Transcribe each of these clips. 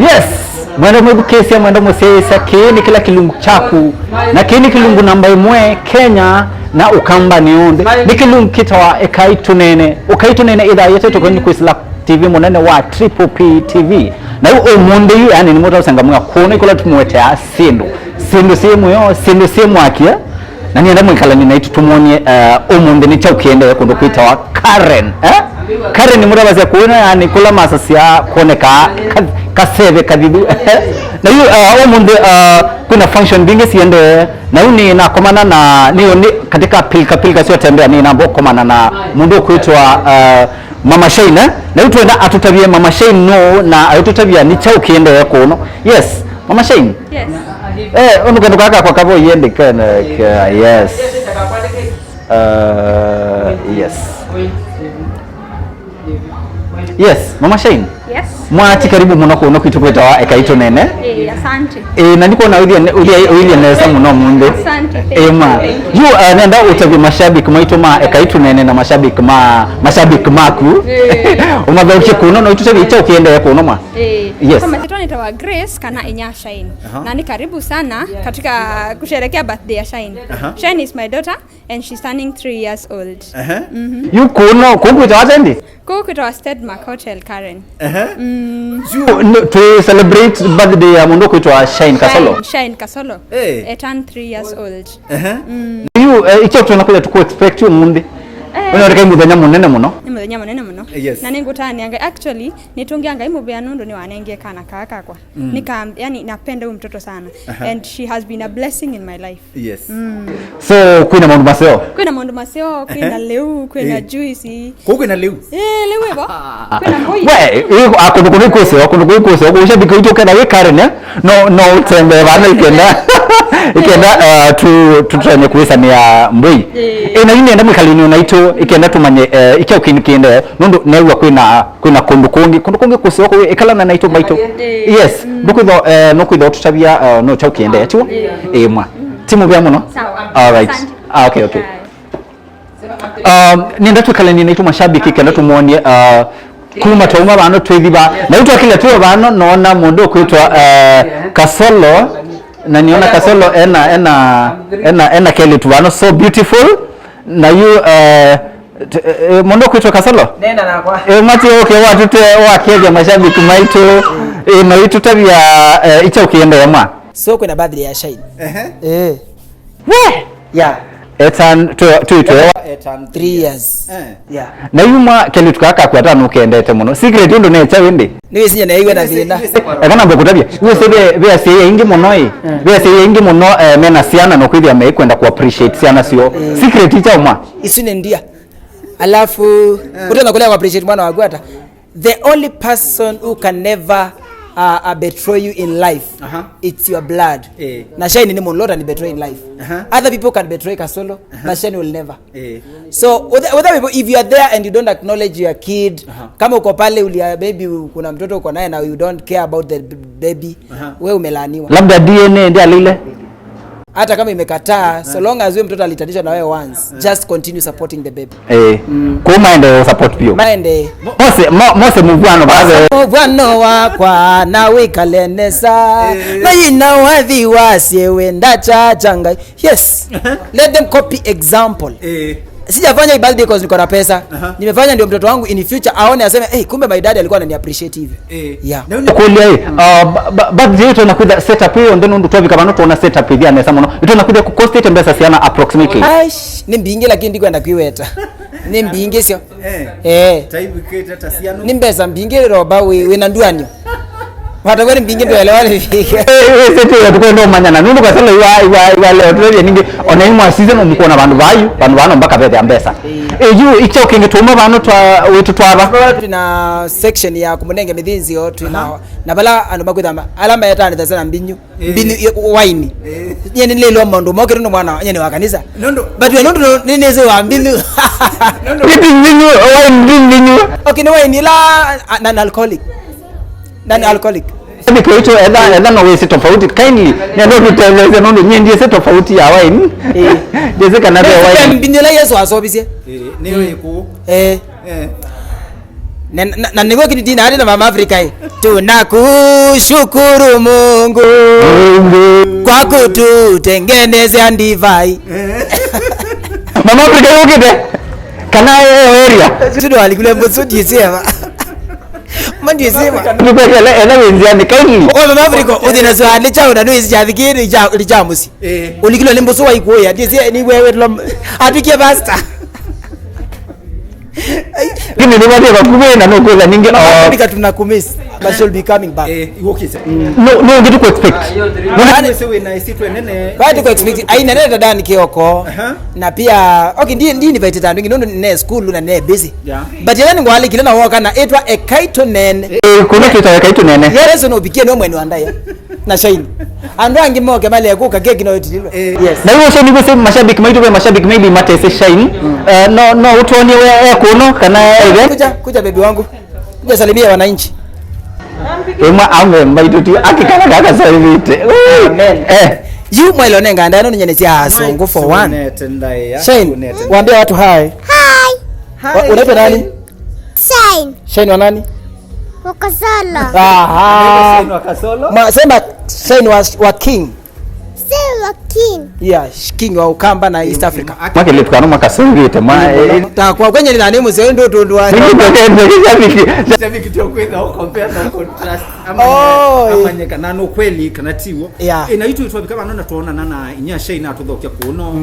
Yes, mwendo mwebukesi mwendo musesa kini kila kilungu chaku na kini kilungu namba 1 Kenya na ukamba nionde ni kilungu kitawa Ekai Tuneene Tuneene idha yetu tukoni kuisla TV munene wa Triple P TV na yu omunde yu yani ni mwota usangamunga kone kula tumuwetea sindu simu akia na nienda mwikala ninaitu tumuonye omunde ni chau kiende ya kundu kuitawa Karen Karen ni mwota wazia kuona yani kula masasia kone kaseve kadidu na yu omunde kuna function bingi siende na yu ni nakomana na ni katika pilka siwa tembea ni nambo komana na mundu kuitwa Mama Shane na yutu enda atutabia Mama Shane no na atutabia ni chau kiende ya kuno. Yes, Mama Shane. Yes. Unuka kwa kavo yende kana yes. Yes. Yes, Mama Shane. Yes. Mwati karibu muno kuno kitukweta wa Ekai Tuneene. Asante. Na niko na ulia nesa muno munde. Asante. Yu nenda utabi mashabiki maitoma Ekai Tuneene na mashabiki maku. Umagauche kuno na utabi icha ukienda kuno ma. Yes. Kama nitawa Grace kana Inya Shine. Na ni karibu sana katika kusherehekea birthday ya Shine. Shine is my daughter and she's turning 3 years old. Yu kuno kukuita watendi? Kukuita wa Stedmark Hotel Karen. To celebrate birthday ya mundu kuitwa Shine Kasolo. Shine Kasolo. Turned 3 years old. You icho tunakuja tuku expect you munde. Unaoneka muthenya munene muno. Ni muthenya munene muno. Na ningutani anga actually nitungianga imubea nundu ni wanenge kana kaka kwa. Nika yani napenda huyu mtoto sana and she has been a blessing in my life. Yes. So kuna mundu maseo. Kuna leu, kuna juice. Kuna leu. Leu eba. Kuna koi. We, akunukunikose kushabika utoka na we Karen no tembe bana ikenda tutranye kuisa ni ya mbui. Na yini enda mwikalini unaito ikenda tumanye ikia ukinikiende nundu newa kuna kundukungi kusi wako ikala na naito baito. Yes, nukuitho tutabia no chau kiende etiwa mwa timu bia muno. Alright. Okay. Nienda tukaleni naito mashabiki kenda tumuonie kuma tuma bano twithiba na utu akile tuwa bano naona mundu kuitwa Kasolo na niona Kasolo ena kele tubano so beautiful na you mundu kuitwa Kasolo nenda na kwa mati okay watute wakeja mashabiki maitu na itu tabia icha ukienda yama so kuna birthday ya Shine we yeah etan to 3 years yeah na yuma kele tukaka kwata nukendete muno secret ndo ne chawende niwe sinya na iwe na thina kana mbokutabia niwe sebe bia seye ingi muno mena siana no kwithia me kwenda ku appreciate siana sio secret icha uma isune ndia alafu utenda kulea ku appreciate mwana wangu hata the only person who can never betray you in life it's your blood na Shine ni monlota ni betray in life other people can betray Kasolo but Shine will never so other people if you are there and you don't acknowledge your kid kama uko pale ulia baby kuna mtoto uko naye na you don't care about the baby wewe umelaaniwa labda DNA ndio alile hata kama imekataa so long as wewe mtoto alitatishwa na wewe once just continue supporting the baby kwa maende support pio maende mose muvano wakwa na wikalenesa na ina wadhi wasiewe ndachachanga yes let them copy example sijafanya birthday because niko na pesa nimefanya ndio mtoto wangu in future aone aseme kumbe my dad alikuwa anani appreciate hivi yeah kulia birthday yetu nakuja setup hiyo ndio ndo tuwavika bano tuona setup hivi anasema no ito nakuja ku cost mbesa siana approximately ni mbinge lakini ndiko enda kuiweta ni mbinge sio type keta tasiano ni mbesa mbinge roba we na nduanyo wata kwani mbinge ndo elewane vika setu ya tukwenda manyana nundu kwa sala iwa leo tuwe ningi ona imwa season umukona bantu bano mpaka bete ambesa you icho kingetuma bano twa wetu twaba tuna section ya kumunenge mithinzi yo tuna na bala anu bakwithama alama ya tani tasana mbinyu wine nyene lelo mondo mokero no mwana nyene wa kanisa but we nondo nineze wa mbinyu mbinyu wine okay no wine la non alcoholic Biko ito edha no wese tofauti kindly ndio tuteleze nondo nyendie se tofauti ya wine jeze kana ya wine mbinyu la Yesu asobise niwe ku Na ningwe kidina hadi na Mama Africa hii. Tunakushukuru Mungu kwa kututengenezea ndivai. Mama Africa yokide. Kana area. Tunewalikilwe Mbusu disema. Mandi sema. Tupekele ena wenziani kaini. Mama Africa udina so ande cha una noise jathikiri lijamusi. Ulikilwe Mbusu wa ikuya. Disi ni wewe atukie basta. Kini ni wale wakumena no kola ninge Africa tunakumisi. But she'll be coming back. No get to expect. Mwana sewe na isitu nene. Bado kwa expect aina nene dadani kioko. Na pia okay ndi invite tandu ngindo ne school na ne busy. But yena ngwali kile na woka na etwa Ekai Tuneene. Kuna kitu Ekai Tuneene. Yerezo no bikie no mwenu andaya. Na shine. Andwa ngimoke mali yakuka keki no itilwe. Yes. Na hiyo sio niko sema mashabiki maitu kwa mashabiki maybe matese shine. No utoni wewe kuno kana kuja baby wangu. Kuja salimia wananchi. Ema amemba ituti akikana kaka savite. Amen. You mwelo nenga ndano nyenezia asongo for one. Shine. Waambie watu hi. Hi. Unaitwa nani? Shine. Shine wa nani? Wa Kasolo. Aha. Shine wa Kasolo. Sema Shine wa King. Shine wa King. Yeah, King wa Ukamba na East Africa. Mwake litukano makasungite mwa. Ta kwa kwenye nani mzee ndo tundwa. Shabiki tu kwenda compare na contrast amanyeka nano kweli kanatiwo inaitwa itwa bikaba nona tuona nana inyasha ina tuthokia kuno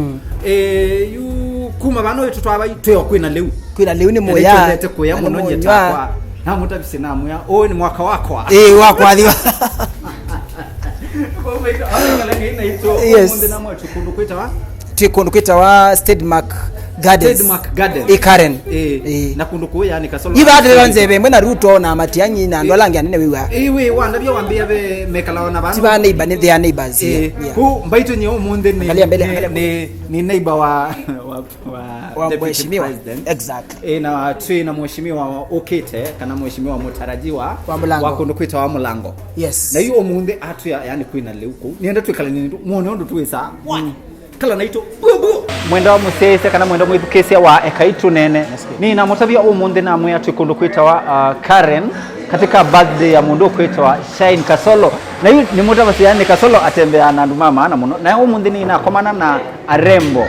yu kuma bano yetu twaba tweyo kwina leu ni moya ndete kuya muno nyetakwa na mutabise namu ya ni mwaka wako wako adhiwa tukundu kwita wa Stedmark Gardens. Karen. Na kunduko yani Kasolo. Iba ade banzebe mwena ruto na matianyi na ndolange anene wiwa. Ewe wanda byo wambia be mekala na bana. Tiba neighbor ne their neighbors. Ku mbaito nye omunde ni neighbor wa mheshimiwa president. Exactly. Na tui na mheshimiwa okete kana mheshimiwa mutarajiwa wa kundukwita wa Mulango. Yes. Na hiyo omunde atu yani kuina leuko. Nienda twekala ni muone ndo tuwesa. Kala naito bubu mwenda musese kana mwenda mwithukesia wa Ekai Tuneene ni na mutabia umundi na mwe atukundu kwitwa Karen katika birthday ya mundu kwitwa Shine Kasolo na hiyo ni muda basi yani Kasolo atembea na ndumama na muno na umundi ni na komana na arembo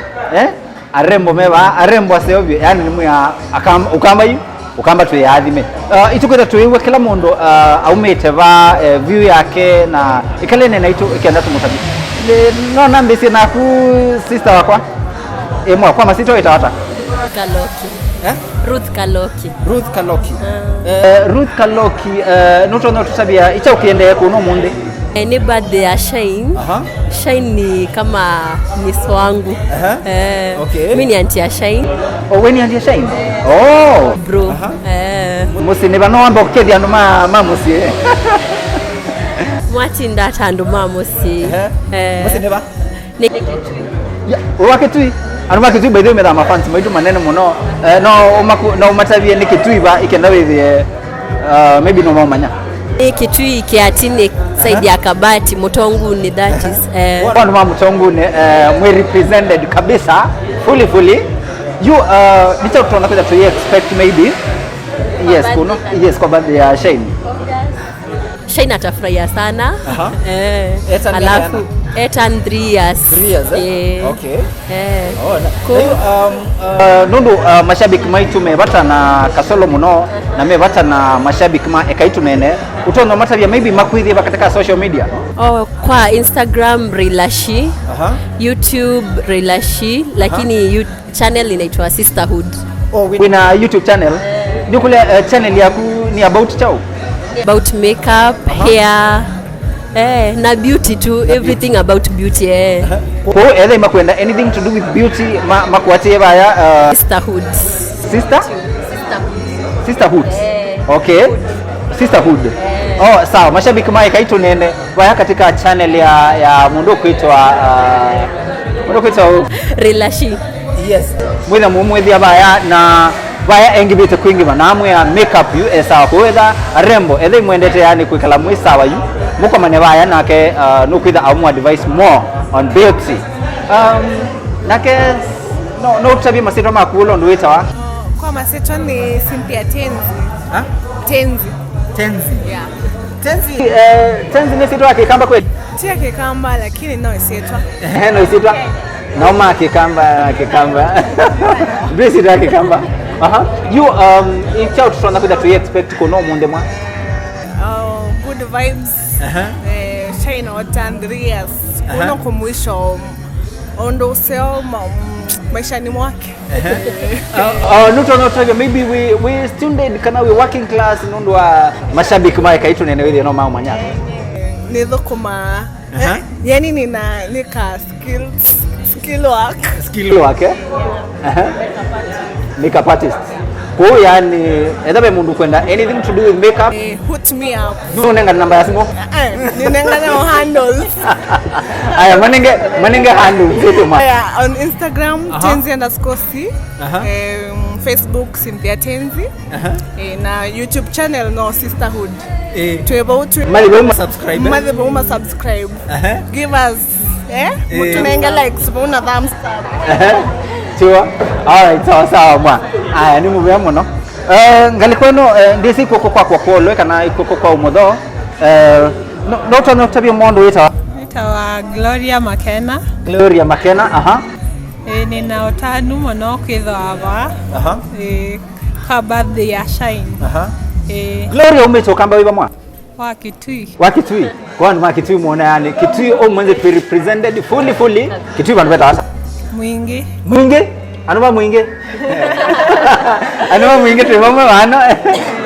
arembo meba arembo aseobyo yani ni mwa ukamba tu yathime itukwita tuiwe kila mundu aumete ba view yake na ikalene na itu ikienda tumutabia no nambisi na ku sister wakwa mwa kwa masito itawata Ruth Kaloki Ruth Kaloki no tusabia icha ukiende kuno munde ni birthday ya Shine. Shine ni kama miss wangu. Okay. Mimi ni auntie ya Shine. Wewe ni auntie ya Shine? Oh bro. Musi ne bano amba kukedia ndo mamusi Mwati ndata ando mamusi. Musi ne ba? Waketui anuma kitui by the way meda mafans maitu manene muno no matavie ni kitui ba ikenda with maybe no manya kitui kiatini saidi ya kabati mutongu ni that is one mama mutongu ni mwe represented kabisa fully you nicho tutaona kwa to expect maybe yes kwa baadhi ya Shine atafurahia sana alafu 3 years. Okay. Nundu mashabiki maitu mebata na Kasolo muno na mebata na mashabiki ma Ekai Tuneene utono matabia maybe makuithi katika social media kwa Instagram Relashi YouTube Relashi lakini channel inaitwa Sisterhood. Wina YouTube channel ni kule channel yaku ni about chao about makeup hair na beauty too, everything about beauty Kwa hiyo makwenda anything to do with beauty makuatie baya Sisterhood. Sisterhood. Okay. Sisterhood. Sawa, mashabiki ma Ekai Tuneene baya katika channel ya mundu kuitwa Relashi. Yes. Mwitha mumwithia baya na baya engibite kwingi banamwe ya makeup you sawa kwetha rembo ethe mwendete yani kwikala mwisawa you muko mane baya nake no kwitha amu advice more on beauty nake no tabia masito makulo ndwita wa Kwa maseto ni Cynthia Tenzi. Ha? Tenzi. Yeah. Tenzi ni sitwa Kikamba kweli? Tia Kikamba lakini no isitwa. No isitwa. Naoma Kikamba. Bisi sitwa Kikamba. You ichao tunaona kuja tu expect kuno munde mwa. Good vibes. Shine otandrias. Kuno kumwisho ondo seo maishani mwake. Nuto maybe we student kana we working class nondo wa mashabiki ma Ekai Tuneene wewe no mao manyaka. Nizo kuma yani nika skill work makeup artist. Kwa yani edabe mundu kwenda anything to do with makeup hook me up. Unenga namba ya simu? Ninenga na handles. Aya manenge handles zetu ma. On Instagram Tenzi_C. Facebook Cynthia Tenzi. Na YouTube channel no Sisterhood. To about to subscribe. Give us mutunenga likes bona thumbs up. Sure. Alright, sawa mwa. Aya ni mube muno. Ngalikweno ndisi koko kwa kwolwe kana ikoko kwa umodho. No tabia mondo ita Gloria Makena. Gloria Makena, Nina otanu muno kwitho aba. Ka birthday ya Shine. Gloria umetoka mba wiba mwa? Wa Kitui. Kwa nini Kitui muona yani Kitui mwenze represented fully Kitui bantu beta asa. Mwingi. Anuma mwingi. Anuma mwingi tumama wana.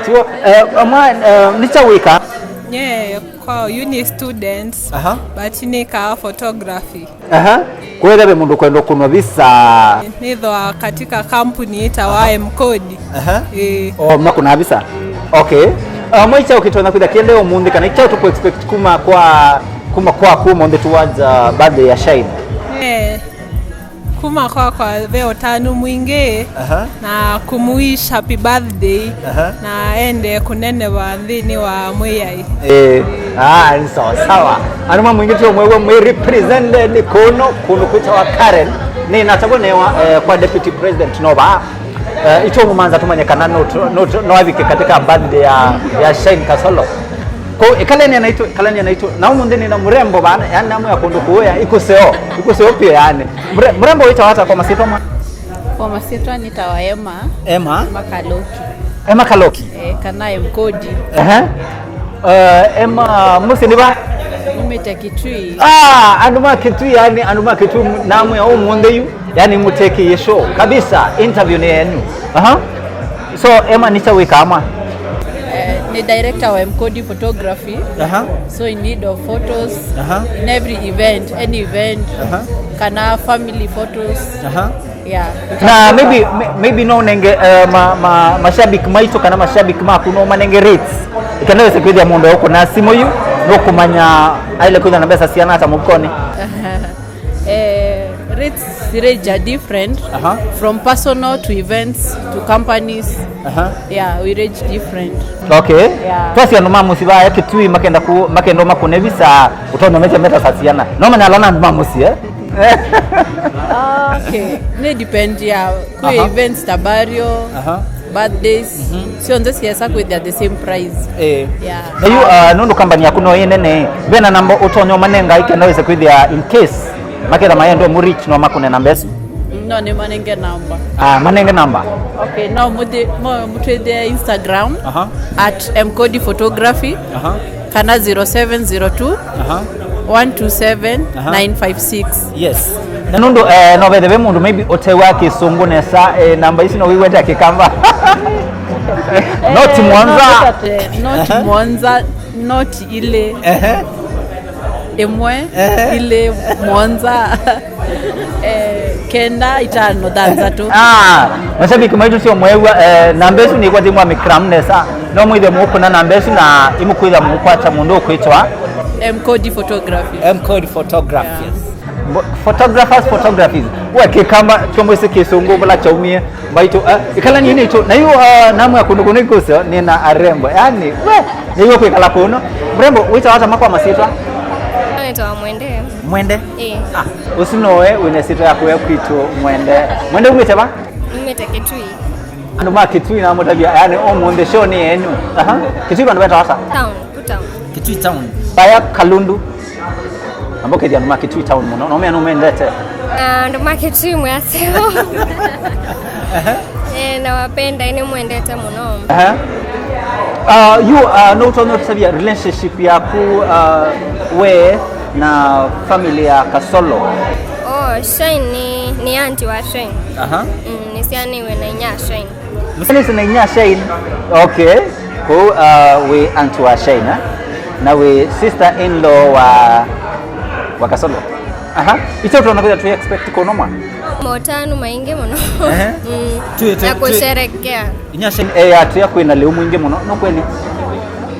So nitawika. Yeah, kwa uni students. But nika photography. Kwa hiyo mundu kwenda kunwa visa. Nidho katika kampuni itawa Mkodi. Mnakuna visa. Okay. Mwicha ukitona kuda kiende omundi kana icha tupo expect kuma onde towards birthday ya Shine. Kuma kwa veo tanu mwingi na kumuish happy birthday na ende kunene wa ndini wa mweyai. Ni sawa. Anuma mwingi tu mwe represented kono kucha wa Karen ni natabonewa kwa deputy president Nova. Ito mumanza tumanyekana no avike katika birthday ya Shine Kasolo. Kwa ikaleni anaitwa na umundeni na mrembo bana yani namu ya kondo kuoya iko seo pia yani mrembo ita hata kwa masitwa kwa masitwa nitawa Emma Kaloki kana Mkodi Emma musiniba nimeta Kitui anuma Kitui namu ya umundeyu yani muteki yesho kabisa interview ni yenu so Emma nitawika ama ni director wa Mkodi photography. So in need of photos in every event, any event. Kana family photos. Yeah. Na maybe no nenge mashabiki maito kana mashabiki makuno manenge rates. Ikanawe sekwedia mundo huko na simo yu no kumanya aile kuja na besa siana hata mukoni. Rates are different from personal to events to companies. Yeah, we range different. Okay. Twasi anuma musiba ya Kitui makendo makune visa utono meta sasiana. Noma nyalana mamusi Okay. Ne depend kwa events tabario. Birthdays. So on this siasa kwa the same price. Yeah. Na you nondo company yakuno yenene bena namba utonyo manenga ikenaweza kwa in case makeda mayendo mu reach no makune numbers. No ni manenge number. Manenge number. Okay, now mutwede Instagram at Mkodi photography. Kana 0702 127 956. Yes. Nanundo no bedebe mundu maybe otewa kisungu nesa number isi no wiweta kikamba. Not Mwanza, not ile. Emwe ile Mwanza kenda itano danza tu. Mashabiki maitu sio mwewa nambesu ni kwa timu wa mikramnesa no mwide muko na nambesu na imukwida mukwacha mundu kwitwa Mkodi photography. Photographies wake kama chombo ise kisungu bala chaumie maitu ikala nini tu na hiyo namu ya kunduku kuso ni na arembo yani ni hiyo kwikala kuno mrembo wita hata makwa masitwa anaitwa Mwende usinoe une sitwa ya kuya kwitu Mwende umete ba Kitui Andu ma Kitui na mutabia yani omonde show ni enu. Kitui bandu beta wasa? Town. Kitui town. Baya Kalundu. Amboke dia ma Kitui town muno. No me anu mendete. Andu ma Kitui mwaseo. Na wapenda ine mwendete muno. You no tono tabia relationship yaku we na familia Kasolo. Shane ni auntie wa Shane. Nisiani we na nya Shane. Nisiani na nya Shane. Okay. Ko we auntie wa Shane na we sister in law wa Kasolo. Ito tunakuja tu expect kono mwa. Motanu mainge muno. Na kusherekea. Nya Shane atu ya kwena leo mwinge muno no kweni.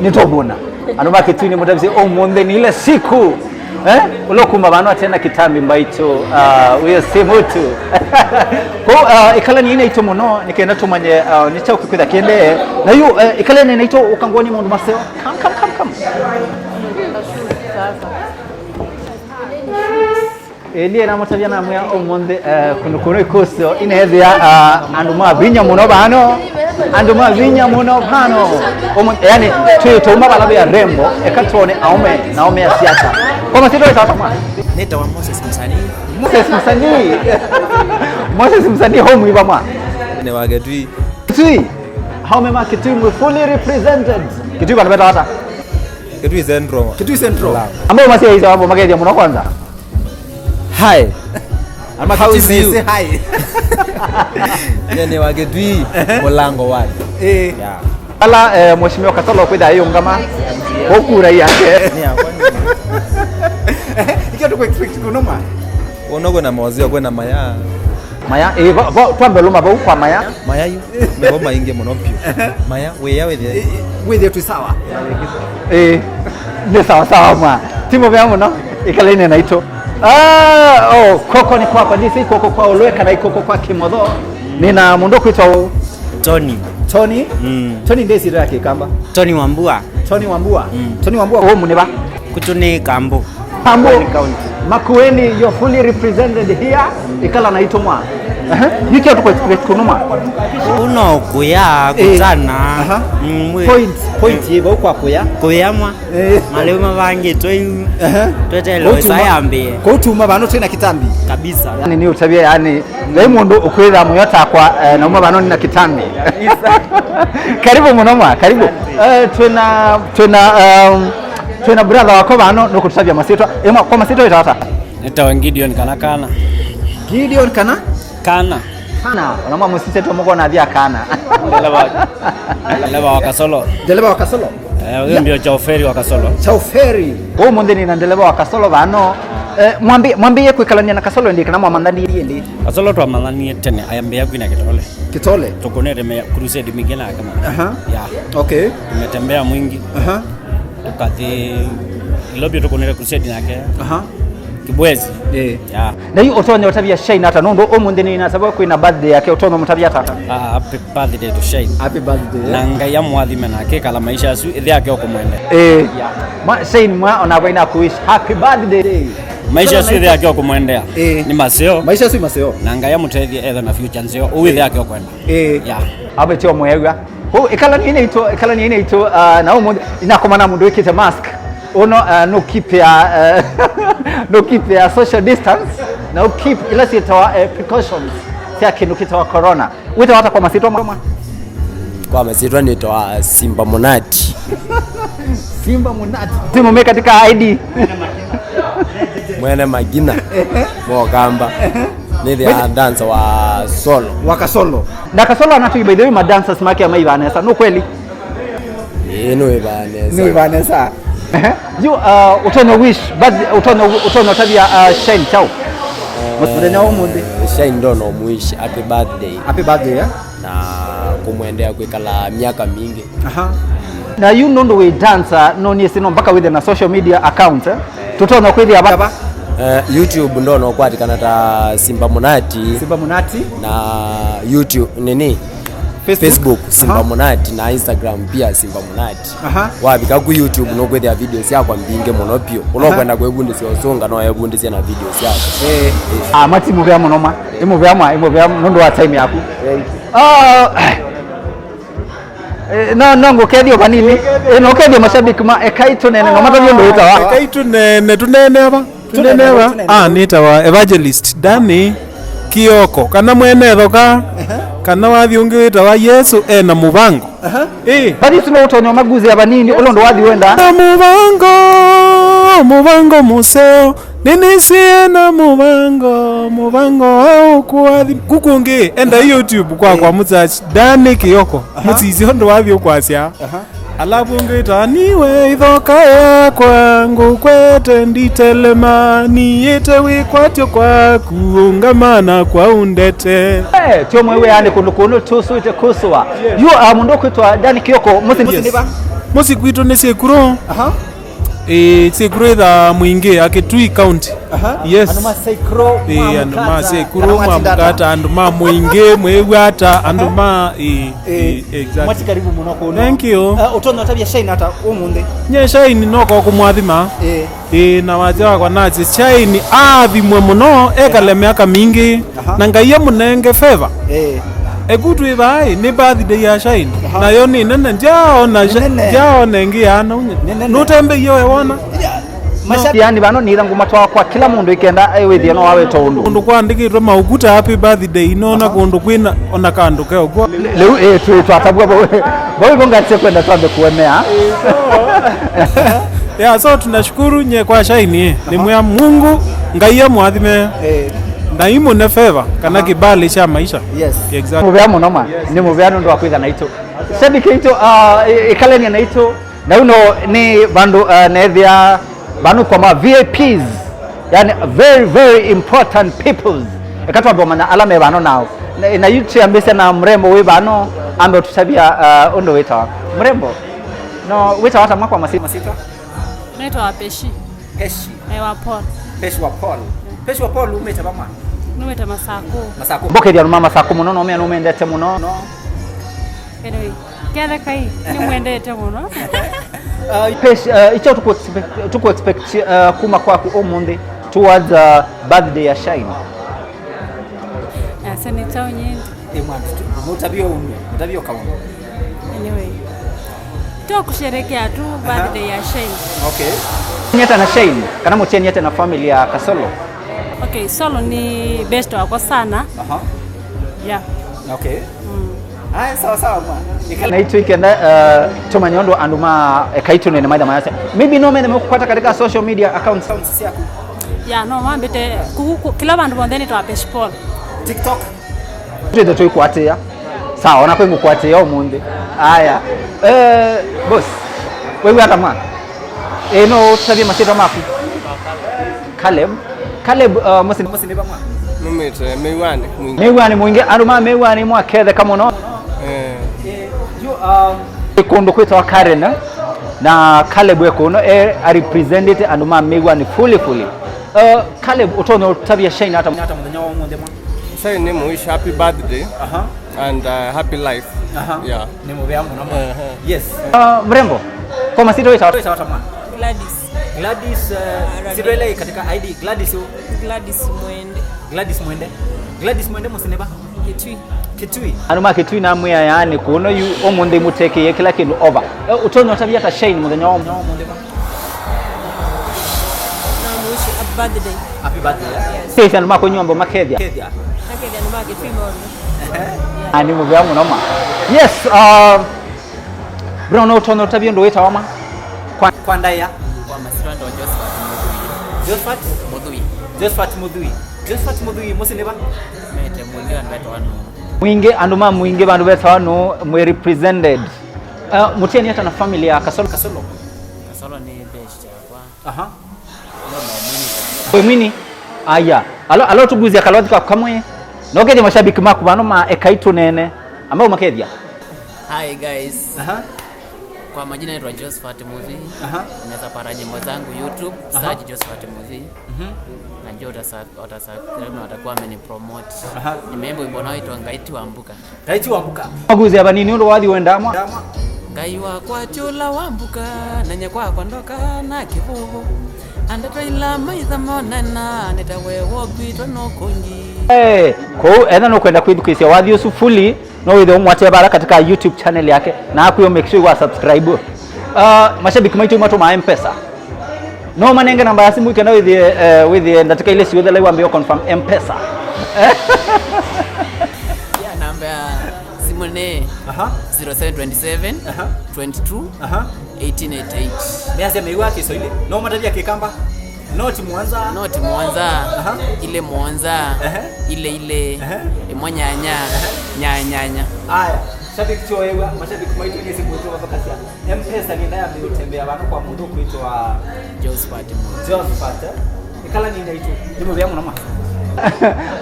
Nitobona. Anoma Kitui mutabisi omonde ni ile siku. Ulokumba bano atena kitambi mbaicho uyo simutu ko ikala ni ina ito muno nikenda tumanye nicha ukikwida kiende na yu ikala ni ina ito ukangoni mundu maseo come Elie na mutabia na mwa omonde kuno ikoso inehezia anduma binya muno bano yani tuitoma balabe ya rembo ekatone aume ya siasa kwa masito itata mwa neta wa Moses Msanii homu iba mwa ne wa Kitui how mema Kitui we fully represented Kitui bana beta hata Kitui Central ambao masia hizo hapo magezi mno kwanza hi ama Kitui say hi ne wa Kitui mulango wadi ala mheshimiwa Kasolo kwenda hiyo ngama okura yake ikiatu kwa expect kunoma onogo na mawazio kwenda maya twambe luma ba kwa maya yu mebo mainge monompio maya we tu sawa ni sawa mwa timo vyangu no ikalene na ito koko ni kwa disi koko kwa olweka na ikoko kwa kimodho nina mundo kuitwa Tony ndesi yake kamba Tony Wambua wo muneba kutune Kambo Makueni you're fully represented here ikala na itomwa yiki atuko expect kunuma uno kuya kutana point yebo kwa kuyamwa malema bange toyu twetelo sayambe ko tuma bano tena kitambi kabisa ni utabia yani lemondo ukwira muyota kwa na umma bano na kitambi karibu munoma karibu tuna brother wako bano no kutusabia masito kwa masito itata neta Gideon kana unamwa msiseto mko na dia kana deleva wa Kasolo huyo ndio chauferi wa Kasolo huyo munde ni ndeleva wa Kasolo bano mwambie kuikalania na Kasolo ndi kana mwamandani ndi Kasolo twa mandani tene ayambe yaku na kitole tukonere me crusade mingine kama okay tumetembea mwingi tukati lobby tukonere crusade yake Kibwezi na hiyo otonya otabia Shine hata nondo omunde ni na sababu kuina birthday yake otonya mutabia tata happy birthday to Shine nanga ya mwathime na keka la maisha yasu ile yake okomwende Shine mwa onabaina kuish happy birthday maisha yasu ile yake okomwendea ni maseo maisha yasu maseo nanga ya mutethie etha na future nzeo uwile yake okwenda abetio mwega ikala ni ito na omunde inakomana mundu wikite mask no keep ya social distance no keep ilasi itawa precautions yake nukitawa corona wita hata kwa masito nitoa Simba Monati timu meka katika ID mwene magina mwokamba nili ya dancer wa Kasolo na Kasolo anatu by the way ma dancers make ama Ivanessa no kweli no Ivanessa you utono wish but utono tabia Shine chao mudenya omunde Shine ndono mwish happy birthday na kumwendea kwikala miaka mingi na you know we dancer no ni sino mpaka with na social media account tutono kwithia baba YouTube ndono kwatikana ta Simba Monati na YouTube nini Facebook Simba Monati na Instagram pia Simba Monati wabika ku YouTube no kwethia videos yako mbinge muno pio unokwenda kwebundisia osonga no yebundisia na videos yako mati muvya munoma imuvya nondo wa time yako no ngukedio banini no kedio mashabiki ma Ekai Tuneene no matavyo ndo itawa Ekai Tuneene aba nitawa evangelist Dani Kioko kana mwene thoka kana wathi ungi witawa Yesu ena mubango bali sino utonyo maguzi abanini ulondo wathi wenda mubango museo nini siena mubango au kwathi kukungi enda YouTube kwa mutsachi Dani Kioko mutsizi ndo wathi ukwasya alafu ngita niwe ithoka yakwa ngukwete nditelema niyete wikwatyo kwaku ngamana kwa undete tio mwewe ande kundu tusuite kuswa yu mundu kwitwa Dani Kioko musi kwitu ni sekuro sekuro tha mwingi Kitui County yes anduma sekuro mwamukata anduma mwingi mwewata anduma exactly mwati karibu muno kuno thank you utono tabia shine hata umundi nye shine noko kumwathima na waje wakwa nazi shine athimwe muno ekale miaka mingi na ngai munenge favor ekutu ibai ni birthday ya shine na yo ni nene jao nengi yana nutembe yo wona yani bano nira nguma kwa kila mundu ikenda withia no wawe tondu undu kwandikitwe maukuta happy birthday inona kundu kwina ona kandu ke ogwo leu twatabwa boy bongatse kwenda twambe kuemea so tunashukuru nye kwa shine ni mwa Mungu ngai amwathime na imo ne favor kana kibali cha maisha yes exactly muvya muno ma ni muvya ndo akwiga naito shabiki ito ikaleni naito na uno ni bandu nethia banu kwa ma VIPs yani very very important peoples ekatwa bomanya alame bano nao na YouTube ambese na mrembo we bano ambe tutabia ondo weta mrembo no weta hata mwaka masita naitwa Peshi wa Paul umeta bama numeta masako bokedia mama masako muno no me no mendete muno no anyway kera kai ni mwendete muno Peshi icho tuko expect kuma kwako omunde towards birthday ya Shine asante chao nyingi mutabio kaunti anyway to kusherekea tu birthday ya Shine okay nyeta na Shine kana mutieni nyeta na family ya Kasolo okay Solo ni best wako sana yeah okay sawa na itu ikenda tumanyondo anduma Ekai Tuneene maida mayase maybe no mene mukupata katika social media accounts yako yeah no mambete kila bandu bondeni to Peshi Paul TikTok tuende tuikwatia sawa na kwengu kwatia omunde haya boss wewe hata mwana no tsabi masito mapi Caleb musi bama numete mewani mwingi anduma mewani mwakethe kama no kundu kwitwa Karen na Caleb wekuno represented anduma mewani fully Caleb utono tabia Shine hata muthenya wa munde mwa Shine ni muish happy birthday and happy life yeah ni muvya muno yes mrembo kwa masito wita hata mwa Gladys sibele katika ID Gladys mwende musineba Kitui anuma Kitui na mwe yani kuno yu omunde muteke kila kindu over utonyo tabia ta Shine muthenya wa munde happy birthday sasa anuma ko nyombo makethia anuma Kitui mo ani muvya muno ma yes Bruno utonyo tabia ndo wita wama kwa ndaya kwa masira ndo Josephat Mudhui musineba mete mwingi andu wanu mwingi anduma mwingi bandu beta wanu mwe represented mutieni hata na family ya Kasolo ni best kwa mwini aya alo tuguzia kalwathi kwa kamwe nokeje mashabiki maku bano ma Ekai Tuneene ambao makedia hi guys kwa majina naitwa Josephat Movie unaweza para nyimbo zangu YouTube search Josephat Movie najua watakuwa amenipromote nimeimba wimbo unaoitwa Ngaiti Wambuka maguzi aba nini ndo wathi wenda mwa ngai wakwa chula wambuka nanye kwa ndoka na kivuvu andataila maitha monana nitawewo gwito no kungi ko ena no kwenda kwithukisia wathi usu fully no withe umwate bara katika YouTube channel yake na akuyo make sure wa subscribe. Mashabiki maitu matuma M-Pesa no manenge namba ya simu ikenda with ndatika ile siyo thela wambio confirm M-Pesa. Yeah, namba ya simu ni 0727 22 1888. Meaze meiwa Kiswahili no matavia kikamba Noti Mwanza ile Mwanza ile mwanyanya nyanya. Haya, shabiki choewa mashabiki maitu ni simu tu kwa kasi. M-Pesa ni ndaya mtembea bana kwa mundu kuitwa Josephat. Ikala ni ndaito ndimo bya munama.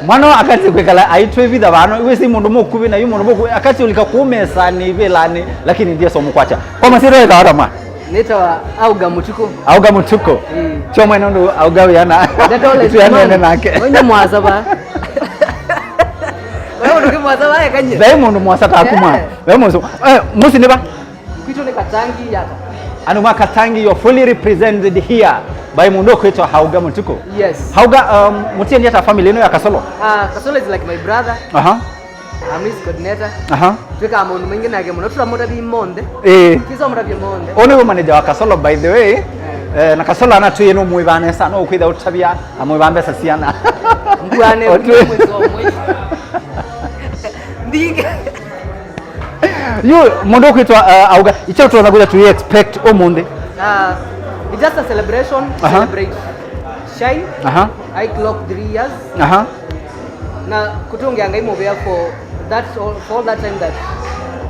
Mwana akati kwekala aitwe vida bano iwe si mundu mukubi na yumundu muku akati ulika kumesa ni velani lakini ndiye somo kwacha. Kwa masiro ya hata mwana Nitawa auga mutuko choma inondo auga yana tu yana nake wende mwaza ba wewe ndio mwaza ba kanye dai mundu mwasa ta kuma wewe muso musi ne ba kwito ne katangi yata anu ma katangi you fully represented here by mundu kwito auga mutuko. Yes, auga mutiendi hata family ino ya Kasolo. Kasolo is like my brother. I'm his coordinator. Tuka mundu mwingine yake muno turamuda bi monde. Kizo muda bi monde. One manager wa Kasolo by the way. Na Kasolo anatuye no muibane sana okwitha utabia amuibambe sasiana. Mbwane mwezo mwe. Ndike. You mundu kwitwa auga icho tunaza kuja to expect omunde. It's just a celebration. Celebrate shine. I clock 3 years. Na kutungia ngai mobile for that time that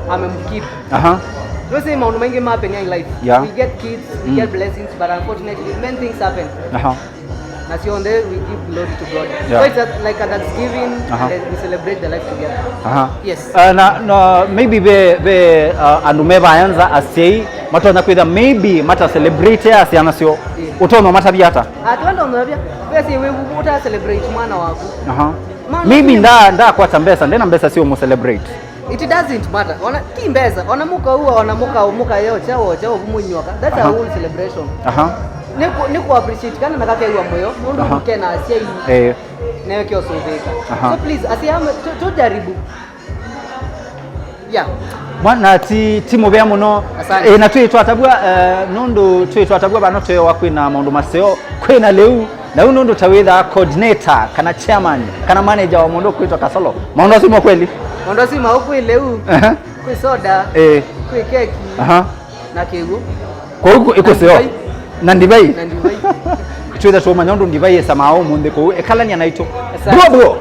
I'm keep. You see mauno mengi happen in life. We get kids, we get blessings, but unfortunately many things happen. Na si on there we give glory to God. So it's like a Thanksgiving and we celebrate the life together. Yes. Na maybe be anumeva anza asei matona kwitha maybe mata celebrate asiana sio utono mata biata. Atwenda onobia. Basi wewe uta celebrate mwana wako. Maybe nda kwa tambesa ndena mbesa sio mo celebrate. It doesn't matter. Ona kimbeza, ona muka huwa ona muka yao chao bumunyoka. That's a whole celebration. Niku appreciate kana nakaka hiyo moyo. Mundu mkena asia nayo kio sobeka. So please asiyama tujaribu. Yeah. Mwana timu bya muno na twitwa tabwa nondo twitwa tabwa bano tyo wakwina maundu maseo kwina leu na uno ndo tawitha coordinator kana chairman kana manager wa mundu kwitwa Kasolo. Maundu simo kweli? Maundu simo huko leu. Kwi soda. Kwi keki. Na kegu. Kwa huko iko seo. Na ndibai. Twitha tuma nyondo ndibai samao munde ko ekalanya naito. Bro.